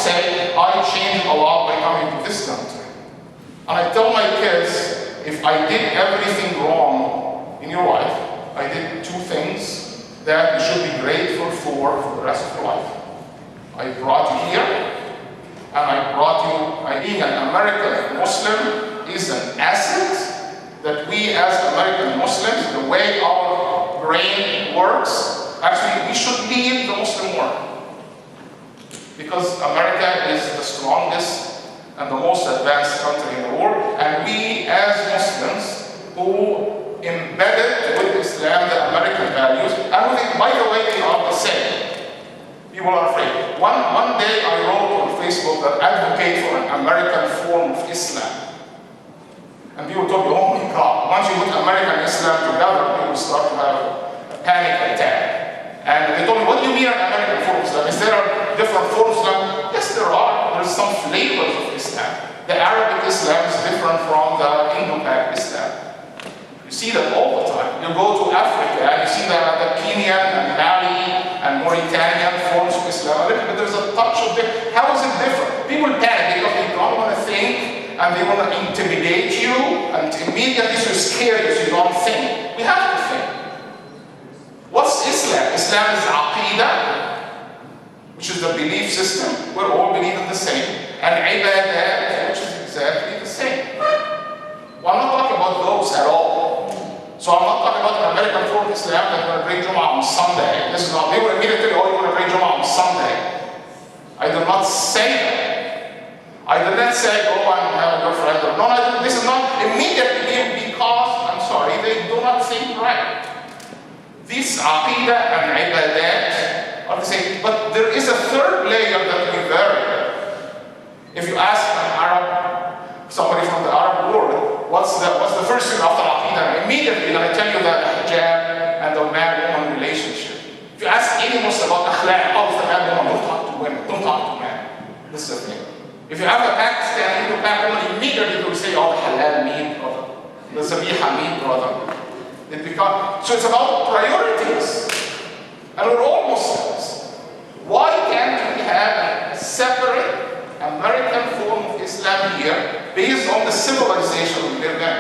say, I changed a lot by coming to this country. And I tell my kids, if I did everything wrong in your life, I did 2 things that you should be grateful for the rest of your life. I brought you here, and I brought you, being an American Muslim is an asset that we as American Muslims, the way our brain works, actually we should lead the Muslim world. Because America is the strongest and the most advanced country in the world, and we as Muslims who embedded with Islam the American values, and we think, by the way, they are the same. People are afraid. One day I wrote on Facebook that advocate for an American form of Islam. And people told me, oh my God, once you put American and Islam together, people start to have a panic attack. And they told me, what do you mean an American form of Islam? Is there different forms of Islam? Yes, there are. There's some flavors of Islam. The Arabic Islam is different from the Indo-Pak Islam. You see that all the time. You go to Africa and you see the Kenyan and Mali and Mauritanian forms of Islam. But there's a touch of it. How is it different? People panic because they don't want to think and they want to intimidate you, and immediately to scare you so you don't think. We have to think. What's Islam? Islam is Aqidah, which is the belief system. We're all believing the same. And Ibadat, which is exactly the same. Well, I'm not talking about those at all. So I'm not talking about an American form of Islam that we're going to pray Jum'ah on Sunday. This is not, they will immediately tell you, oh, you want to pray Jum'ah on Sunday. I did not say that. I did not say, oh, I'm having a girlfriend. No, this is not immediately because, I'm sorry, they do not think right. These Aqidah and Ibadat are the same. But there is a third layer that we vary. If you ask an Arab, somebody from the Arab world, what's the first thing after Aqidah? Immediately I tell you that hijab and the man-woman relationship. If you ask any Muslim about akhlaq, how is the man-woman? Don't talk to women, don't talk to men. This is the thing. If you have a Pakistani Hindu woman, immediately they will say, oh, the halal meat, brother. The zabiha meat, brother. So it's about priorities. And we're all Muslims. Why can't we have a separate American form of Islam here based on the civilization we live in?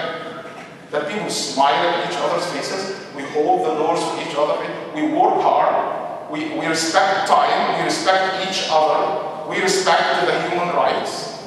That people smile at each other's faces, we hold the doors for each other, we work hard, we respect time, we respect each other, we respect the human rights.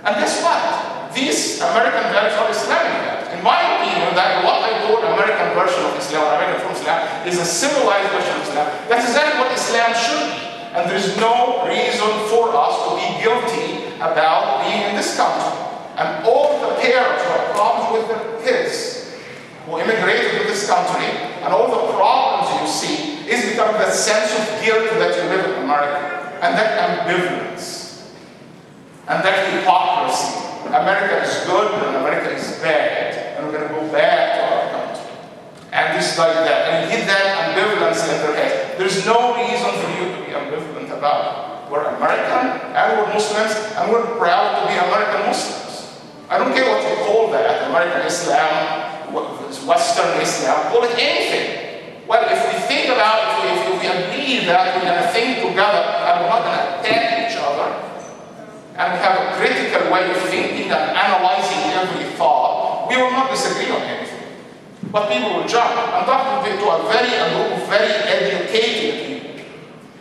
And guess what? These American values are Islamic values. In my opinion, that what I call American version of Islam, or American form of Islam, is a civilized version of Islam. That's exactly what Islam should be. And there's no reason for us to be guilty about being in this country. And all the parents who have problems with their kids who immigrated to this country, and all the problems you see, is because of that sense of guilt that you live in America. And that ambivalence. And that hypocrisy. America is good and America is bad. And we're going to go back to our country. And just like that. And you get that ambivalence in their head. There's no reason for you to be ambivalent about it. We're American and we're Muslims and we're proud to be American Muslims. I don't care what you call that, American Islam, Western Islam, call it anything. Well, if we think about it, if we agree that we're going to think together and we're not going to attack each other, and we have a critical way of thinking and analyzing every thought, we will not disagree on anything. But people will jump. I'm talking to a group of very educated people.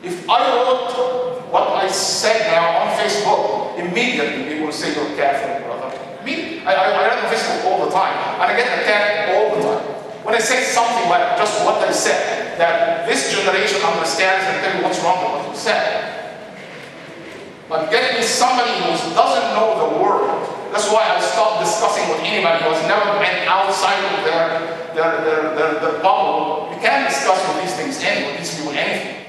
If I wrote what I said now on Facebook, immediately people will say you're Catholic, brother. I read on Facebook all the time, and I get attacked all the time. When I say something like just what I said, that this generation understands and tell you what's wrong with what you said. But getting somebody who doesn't know the word, that's why I stopped discussing with anybody who has never been outside of their bubble. You can't discuss with these things with these people anything.